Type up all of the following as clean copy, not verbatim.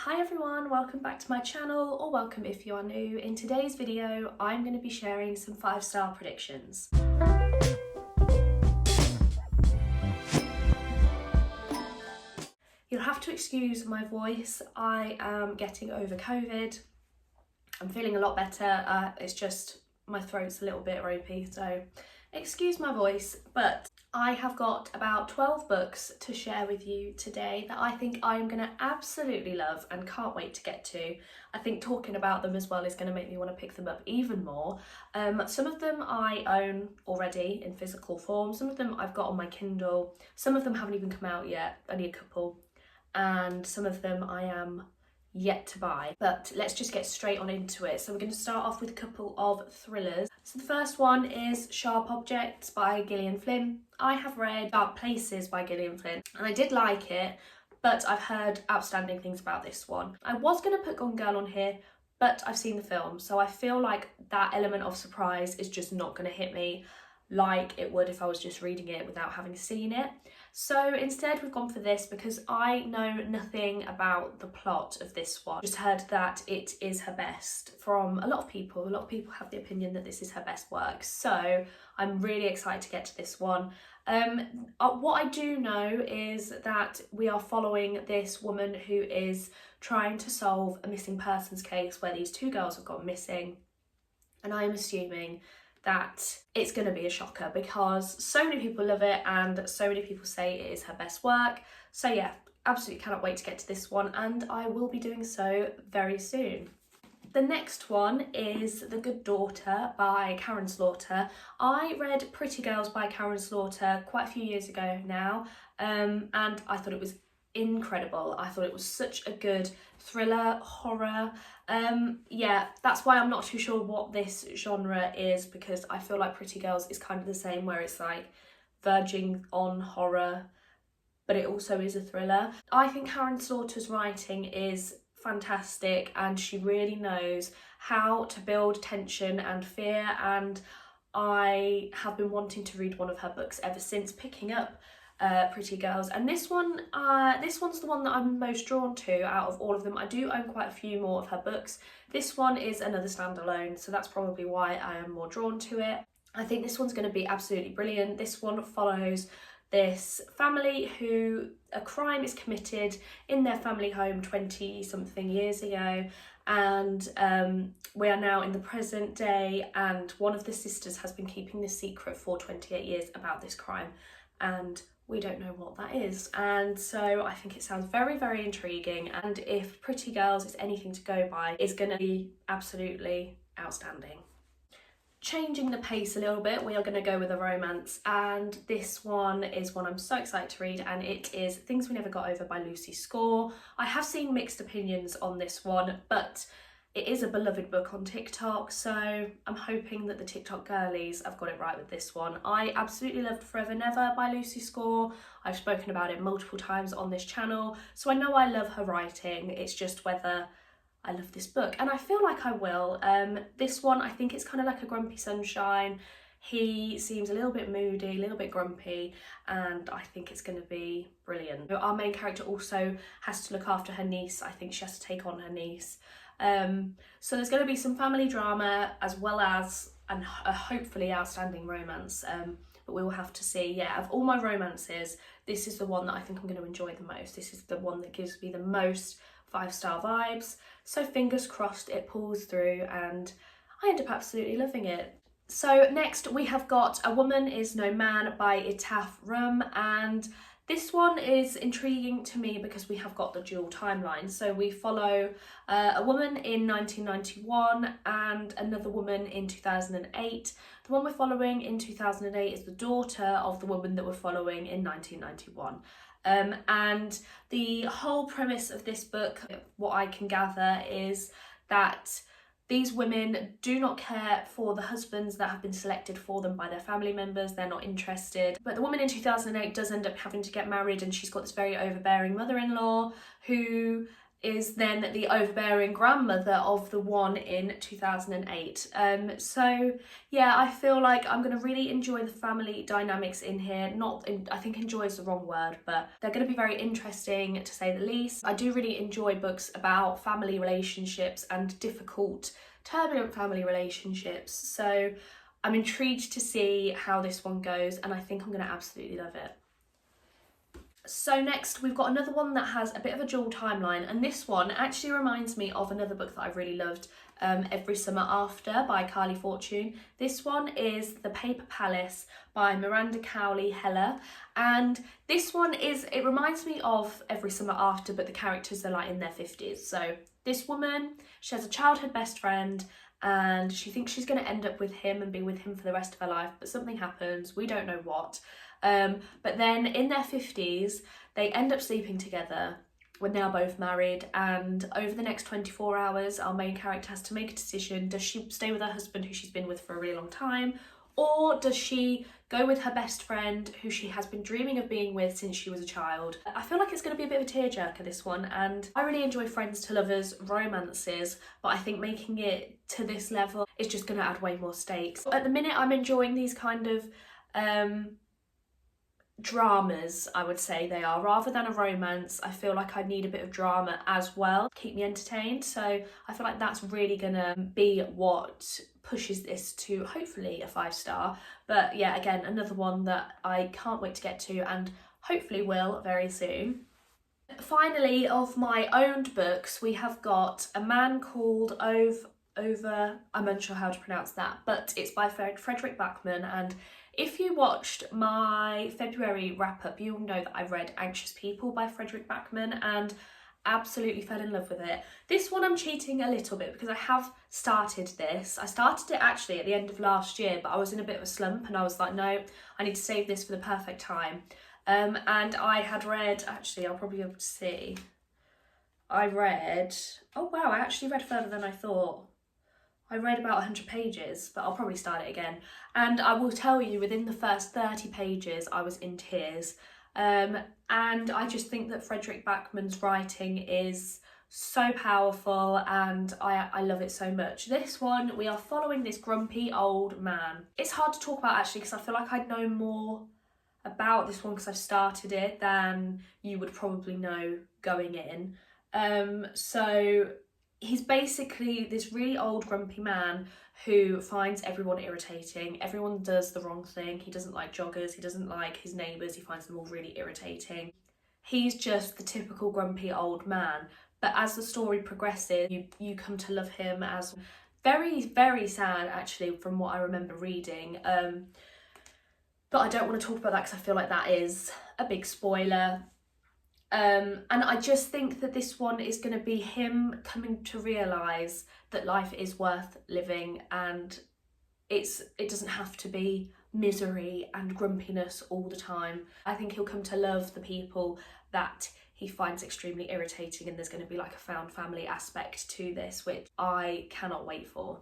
Hi everyone, welcome back to my channel, or welcome if you are new. In today's video, I'm going to be sharing some 5-star predictions. You'll have to excuse my voice. I am getting over COVID. I'm feeling a lot better. It's just my throat's a little bit ropey, so excuse my voice, but I have got about 12 books to share with you today that I think I'm going to absolutely love and can't wait to get to. I think talking about them as well is going to make me want to pick them up even more. Some of them I own already in physical form, some of them I've got on my Kindle, some of them haven't even come out yet, only a couple, and some of them I am yet to buy. But let's just get straight on into it. So we're going to start off with a couple of thrillers. So the first one is Sharp Objects by Gillian Flynn. I have read Dark Places by Gillian Flynn and I did like it, but I've heard outstanding things about this one. I was going to put Gone Girl on here, but I've seen the film, so I feel like that element of surprise is just not going to hit me like it would if I was just reading it without having seen it. So instead we've gone for this because I know nothing about the plot of this one. Just heard that it is her best from a lot of people. A lot of people have the opinion that this is her best work. So I'm really excited to get to this one. What I do know is that we are following this woman who is trying to solve a missing persons case where these two girls have gone missing. And I am assuming that it's going to be a shocker because so many people love it and so many people say it is her best work. So yeah, absolutely cannot wait to get to this one, and I will be doing so very soon. The next one is The Good Daughter by Karen Slaughter. I read Pretty Girls by Karen Slaughter quite a few years ago now, and I thought it was incredible. I thought it was such a good thriller, horror. Yeah, that's why I'm not too sure what this genre is, because I feel like Pretty Girls is kind of the same, where it's like verging on horror, but it also is a thriller. I think Karen Slaughter's writing is fantastic and she really knows how to build tension and fear, and I have been wanting to read one of her books ever since picking up Pretty Girls, and this one's the one that I'm most drawn to out of all of them. I do own quite a few more of her books. This one is another standalone, so that's probably why I am more drawn to it. I think this one's going to be absolutely brilliant. This one follows this family who a crime is committed in their family home 20 something years ago, and we are now in the present day, and one of the sisters has been keeping this secret for 28 years about this crime, and we don't know what that is. And so I think it sounds very, very intriguing, and if Pretty Girls is anything to go by, it's going to be absolutely outstanding. Changing the pace a little bit, we are going to go with a romance, and this one is one I'm so excited to read, and it is Things We Never Got Over by Lucy Score. I have seen mixed opinions on this one, but it is a beloved book on TikTok, so I'm hoping that the TikTok girlies have got it right with this one. I absolutely loved Forever Never by Lucy Score. I've spoken about it multiple times on this channel, so I know I love her writing. It's just whether I love this book, and I feel like I will. This one, I think it's kind of like a Grumpy Sunshine. He seems a little bit moody, a little bit grumpy, and I think it's going to be brilliant. Our main character also has to look after her niece. I think she has to take on her niece. So there's going to be some family drama as well as a hopefully outstanding romance, but we will have to see. Yeah, of all my romances, this is the one that I think I'm going to enjoy the most. This is the one that gives me the most 5-star vibes, so fingers crossed it pulls through and I end up absolutely loving it. So next we have got A Woman Is No Man by Itaf Rum, and this one is intriguing to me because we have got the dual timeline. So we follow a woman in 1991 and another woman in 2008. The one we're following in 2008 is the daughter of the woman that we're following in 1991. And the whole premise of this book, what I can gather, is that these women do not care for the husbands that have been selected for them by their family members. They're not interested. But the woman in 2008 does end up having to get married, and she's got this very overbearing mother-in-law who is then the overbearing grandmother of the one in 2008. So yeah, I feel like I'm going to really enjoy the family dynamics in here. I think enjoy is the wrong word, but they're going to be very interesting to say the least. I do really enjoy books about family relationships and difficult, turbulent family relationships. So I'm intrigued to see how this one goes, and I think I'm going to absolutely love it. So next we've got another one that has a bit of a dual timeline, and this one actually reminds me of another book that I really loved, Every Summer After by Carly Fortune. This one is The Paper Palace by Miranda Cowley Heller, and this one it reminds me of Every Summer After, but the characters are like in their 50s. So this woman, she has a childhood best friend, and she thinks she's going to end up with him and be with him for the rest of her life, but something happens, we don't know what. But then in their 50s, they end up sleeping together when they are both married, and over the next 24 hours, our main character has to make a decision. Does she stay with her husband, who she's been with for a really long time, or does she go with her best friend, who she has been dreaming of being with since she was a child? I feel like it's going to be a bit of a tearjerker, this one, and I really enjoy friends to lovers romances, but I think making it to this level is just going to add way more stakes. At the minute, I'm enjoying these kind of dramas, I would say they are, rather than a romance. I feel like I need a bit of drama as well to keep me entertained, so I feel like that's really gonna be what pushes this to hopefully a 5-star. But yeah, again, another one that I can't wait to get to and hopefully will very soon. Finally, of my owned books, we have got A Man Called Ove, I'm unsure how to pronounce that, but it's by Fredrik Backman, and if you watched my February wrap-up, you'll know that I read Anxious People by Fredrik Backman and absolutely fell in love with it. This one I'm cheating a little bit because I have started this. I started it actually at the end of last year, but I was in a bit of a slump and I was like, no, I need to save this for the perfect time. And I had read, actually I'll probably be able to see, oh wow, I actually read further than I thought. I read about 100 pages, but I'll probably start it again. And I will tell you, within the first 30 pages, I was in tears. And I just think that Fredrik Backman's writing is so powerful, and I love it so much. This one, we are following this grumpy old man. It's hard to talk about actually, because I feel like I'd know more about this one because I've started it than you would probably know going in. So he's basically this really old grumpy man who finds everyone irritating. Everyone does the wrong thing. He doesn't like joggers, he doesn't like his neighbours, he finds them all really irritating. He's just the typical grumpy old man. But as the story progresses, you come to love him as very, very sad actually, from what I remember reading. But I don't want to talk about that because I feel like that is a big spoiler. And I just think that this one is going to be him coming to realise that life is worth living, and it doesn't have to be misery and grumpiness all the time. I think he'll come to love the people that he finds extremely irritating, and there's going to be like a found family aspect to this, which I cannot wait for.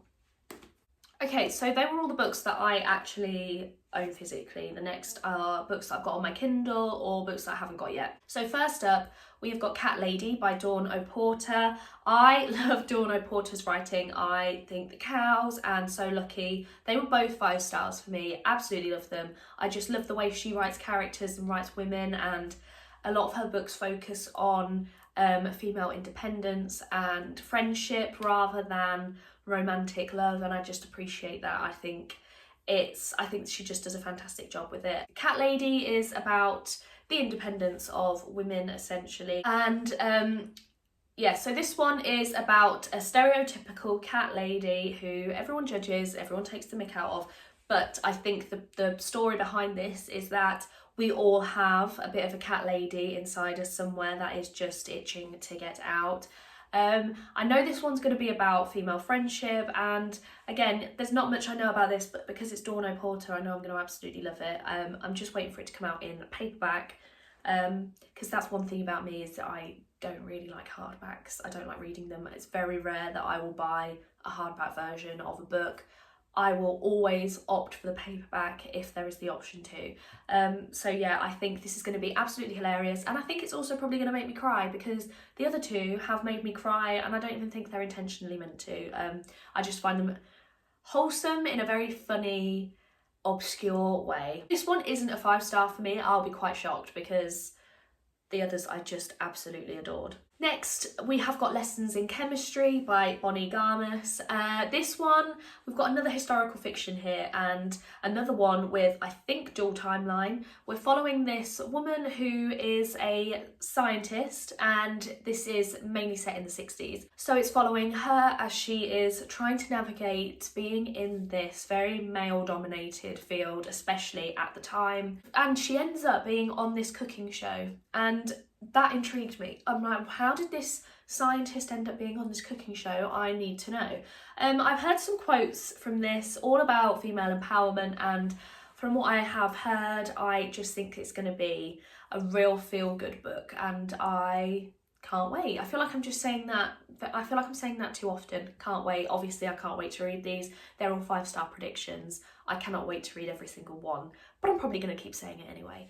Okay, so they were all the books that I actually own physically. The next are books that I've got on my Kindle or books that I haven't got yet. So first up, we've got Cat Lady by Dawn O'Porter. I love Dawn O'Porter's writing. I think The Cows and So Lucky, they were both 5 stars for me. Absolutely love them. I just love the way she writes characters and writes women, and a lot of her books focus on female independence and friendship rather than romantic love, and I just appreciate that. I think she just does a fantastic job with it. Cat Lady is about the independence of women essentially, and yeah, so this one is about a stereotypical cat lady who everyone judges, everyone takes the mick out of, but I think the story behind this is that we all have a bit of a cat lady inside us somewhere that is just itching to get out. I know this one's going to be about female friendship, and again, there's not much I know about this, but because it's Dawn O'Porter, I know I'm going to absolutely love it. I'm just waiting for it to come out in paperback, because that's one thing about me, is that I don't really like hardbacks. I don't like reading them. It's very rare that I will buy a hardback version of a book, I will always opt for the paperback if there is the option to. So yeah, I think this is going to be absolutely hilarious, and I think it's also probably going to make me cry because the other two have made me cry, and I don't even think they're intentionally meant to. I just find them wholesome in a very funny, obscure way. This one isn't a 5-star for me. I'll be quite shocked because the others I just absolutely adored. Next, we have got Lessons in Chemistry by Bonnie Garmus. This one, we've got another historical fiction here and another one with, I think, dual timeline. We're following this woman who is a scientist, and this is mainly set in the 60s. So it's following her as she is trying to navigate being in this very male-dominated field, especially at the time. And she ends up being on this cooking show, and that intrigued me. I'm like, how did this scientist end up being on this cooking show? I need to know. I've heard some quotes from this all about female empowerment, and from what I have heard, I just think it's going to be a real feel-good book, and I can't wait. I feel like I'm just saying that. I feel like I'm saying that too often. Can't wait. Obviously, I can't wait to read these. They're all 5-star predictions. I cannot wait to read every single one, but I'm probably going to keep saying it anyway.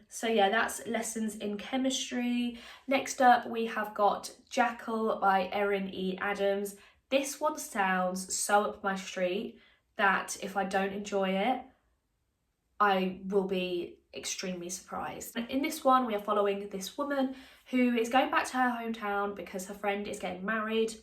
So yeah, that's Lessons in Chemistry. Next up, we have got Jackal by Erin E. Adams. This one sounds so up my street that if I don't enjoy it, I will be extremely surprised. In this one, we are following this woman who is going back to her hometown because her friend is getting married.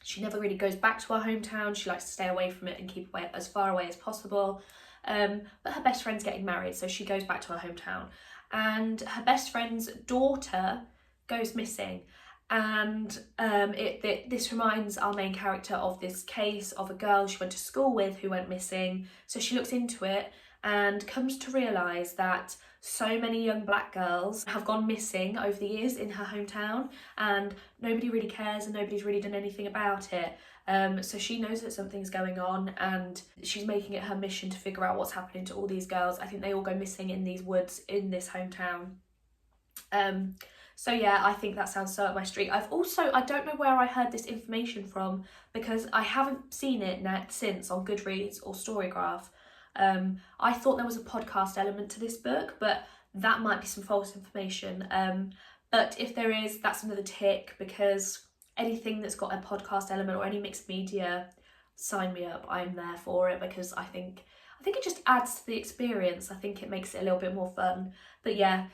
She never really goes back to her hometown. She likes to stay away from it and keep away as far away as possible. But her best friend's getting married, so she goes back to her hometown, and her best friend's daughter goes missing, and this reminds our main character of this case of a girl she went to school with who went missing. So she looks into it and comes to realise that so many young black girls have gone missing over the years in her hometown, and nobody really cares and nobody's really done anything about it. So she knows that something's going on, and she's making it her mission to figure out what's happening to all these girls. I think they all go missing in these woods in this hometown. So yeah, I think that sounds so up my street. I don't know where I heard this information from because I haven't seen it since on Goodreads or Storygraph. I thought there was a podcast element to this book, but that might be some false information. But if there is, that's another tick, because anything that's got a podcast element or any mixed media, sign me up. I'm there for it because I think it just adds to the experience. I think it makes it a little bit more fun. But yeah,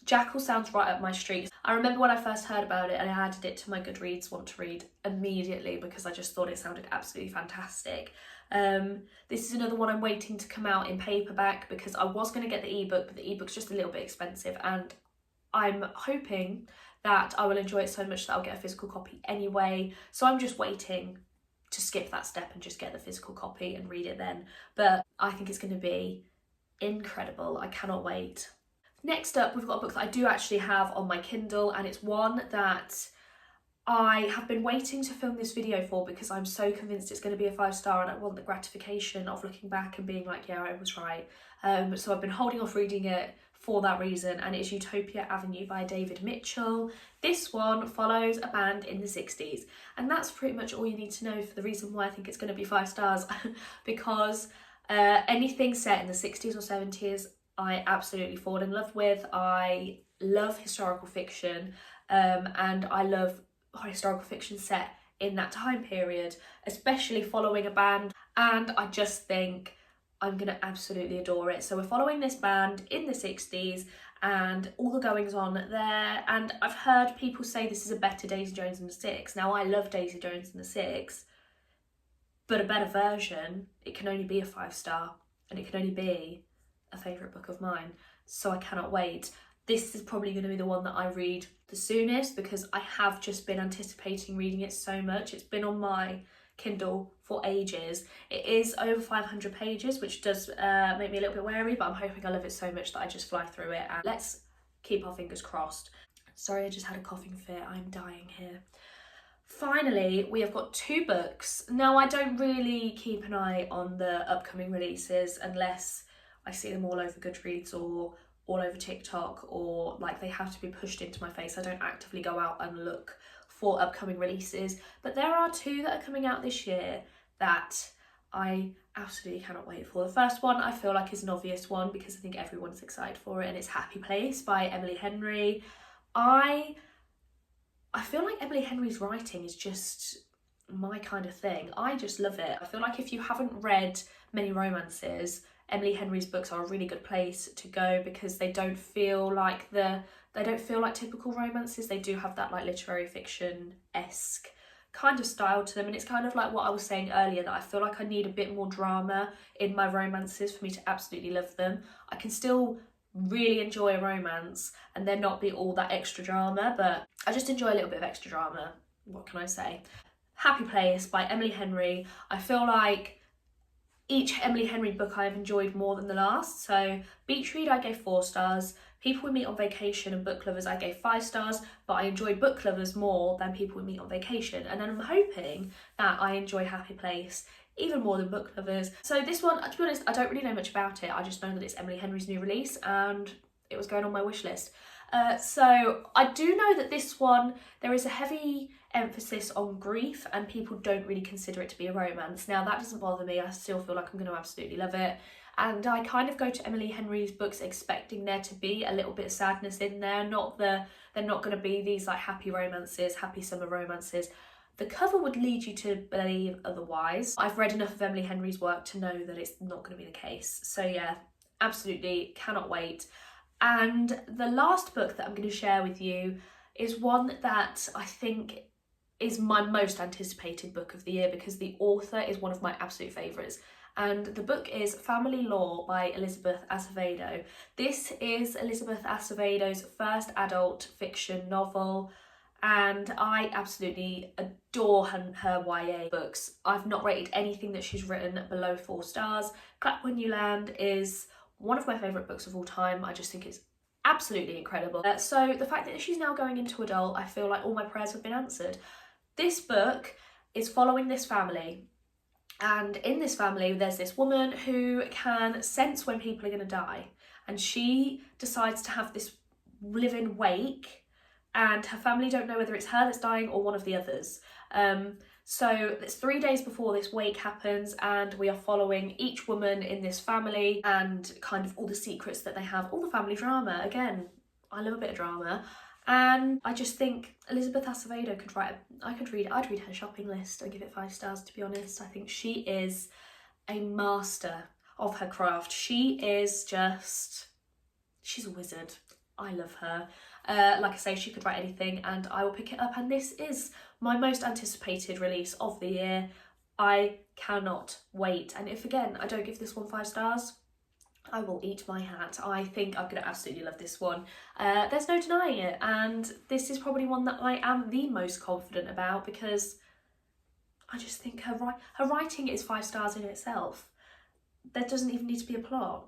Jackal sounds right up my street. I remember when I first heard about it and I added it to my Goodreads want to read immediately because I just thought it sounded absolutely fantastic. This is another one I'm waiting to come out in paperback because I was going to get the ebook, but the ebook's just a little bit expensive, and I'm hoping that I will enjoy it so much that I'll get a physical copy anyway. So I'm just waiting to skip that step and just get the physical copy and read it then. But I think it's going to be incredible. I cannot wait. Next up, we've got a book that I do actually have on my Kindle, and it's one that I have been waiting to film this video for because I'm so convinced it's going to be a 5-star, and I want the gratification of looking back and being like, yeah, I was right. So I've been holding off reading it for that reason, and it's Utopia Avenue by David Mitchell. This one follows a band in the 60s, and that's pretty much all you need to know for the reason why I think it's going to be 5 stars because anything set in the 60s or 70s I absolutely fall in love with. I love historical fiction, and I love historical fiction set in that time period, especially following a band, and I just think I'm going to absolutely adore it. So we're following this band in the 60s and all the goings on there, and I've heard people say this is a better Daisy Jones and the Six. Now, I love Daisy Jones and the Six, but a better version, it can only be a 5-star, and it can only be a favourite book of mine, so I cannot wait. This is probably going to be the one that I read the soonest because I have just been anticipating reading it so much. It's been on my Kindle for ages. It is over 500 pages, which does make me a little bit wary, but I'm hoping I love it so much that I just fly through it, and let's keep our fingers crossed. Sorry, I just had a coughing fit. I'm dying here. Finally, we have got 2 books. Now, I don't really keep an eye on the upcoming releases unless I see them all over Goodreads or all over TikTok, or like they have to be pushed into my face. I don't actively go out and look for upcoming releases, but there are 2 that are coming out this year that I absolutely cannot wait for. The first one I feel like is an obvious one because I think everyone's excited for it, and it's Happy Place by Emily Henry. I feel like Emily Henry's writing is just my kind of thing. I just love it. I feel like if you haven't read many romances, Emily Henry's books are a really good place to go because they don't feel like typical romances. They do have that like literary fiction-esque kind of style to them, and it's kind of like what I was saying earlier, that I feel like I need a bit more drama in my romances for me to absolutely love them. I can still really enjoy a romance and then not be all that extra drama, but I just enjoy a little bit of extra drama. What can I say? Happy Place by Emily Henry. I feel like each Emily Henry book I have enjoyed more than the last. So Beach Read I gave 4 stars, People We Meet on Vacation and Book Lovers I gave 5 stars, but I enjoyed Book Lovers more than People We Meet on Vacation, and then I'm hoping that I enjoy Happy Place even more than Book Lovers. So this one, to be honest, I don't really know much about it. I just know that it's Emily Henry's new release and it was going on my wish list. So I do know that this one, there is a heavy emphasis on grief and people don't really consider it to be a romance. Now that doesn't bother me. I still feel like I'm going to absolutely love it. And I kind of go to Emily Henry's books expecting there to be a little bit of sadness in there. They're not going to be these like happy romances, happy summer romances. The cover would lead you to believe otherwise. I've read enough of Emily Henry's work to know that it's not going to be the case. So yeah, absolutely cannot wait. And the last book that I'm going to share with you is one that I think is my most anticipated book of the year because the author is one of my absolute favourites. And the book is Family Law by Elizabeth Acevedo. This is Elizabeth Acevedo's first adult fiction novel, and I absolutely adore her YA books. I've not rated anything that she's written below 4 stars. Clap When You Land is one of my favourite books of all time. I just think it's absolutely incredible. So the fact that she's now going into adult, I feel like all my prayers have been answered. This book is following this family, and in this family there's this woman who can sense when people are going to die, and she decides to have this live-in wake, and her family don't know whether it's her that's dying or one of the others. So it's 3 days before this wake happens, and we are following each woman in this family and kind of all the secrets that they have, all the family drama. Again, I love a bit of drama. And I just think Elizabeth Acevedo could write, I'd read her shopping list and give it 5 stars, to be honest. I think she is a master of her craft. She's a wizard. I love her. Like I say, she could write anything and I will pick it up, and this is my most anticipated release of the year. I cannot wait, and if again I don't give this one 5 stars, I will eat my hat. I think I'm going to absolutely love this one. There's no denying it, and this is probably one that I am the most confident about because I just think her writing is 5 stars in itself. There doesn't even need to be a plot.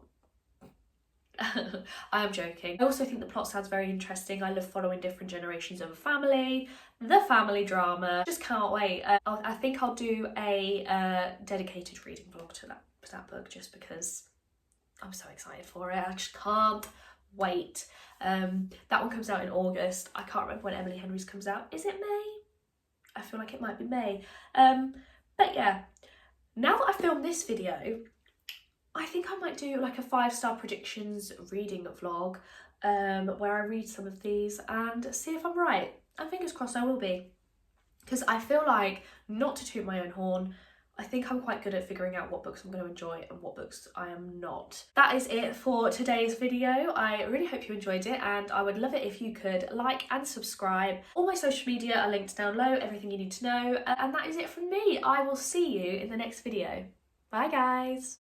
I am joking. I also think the plot sounds very interesting. I love following different generations of a family, the family drama. Just can't wait. I think I'll do a dedicated reading vlog to that book just because I'm so excited for it. I just can't wait. That one comes out in August. I can't remember when Emily Henry's comes out. Is it May? I feel like it might be May. But yeah, now that I've filmed this video, I think I might do like a 5-star predictions reading vlog where I read some of these and see if I'm right. And fingers crossed I will be. Because I feel like, not to toot my own horn, I think I'm quite good at figuring out what books I'm going to enjoy and what books I am not. That is it for today's video. I really hope you enjoyed it, and I would love it if you could like and subscribe. All my social media are linked down below, everything you need to know. And that is it from me. I will see you in the next video. Bye guys.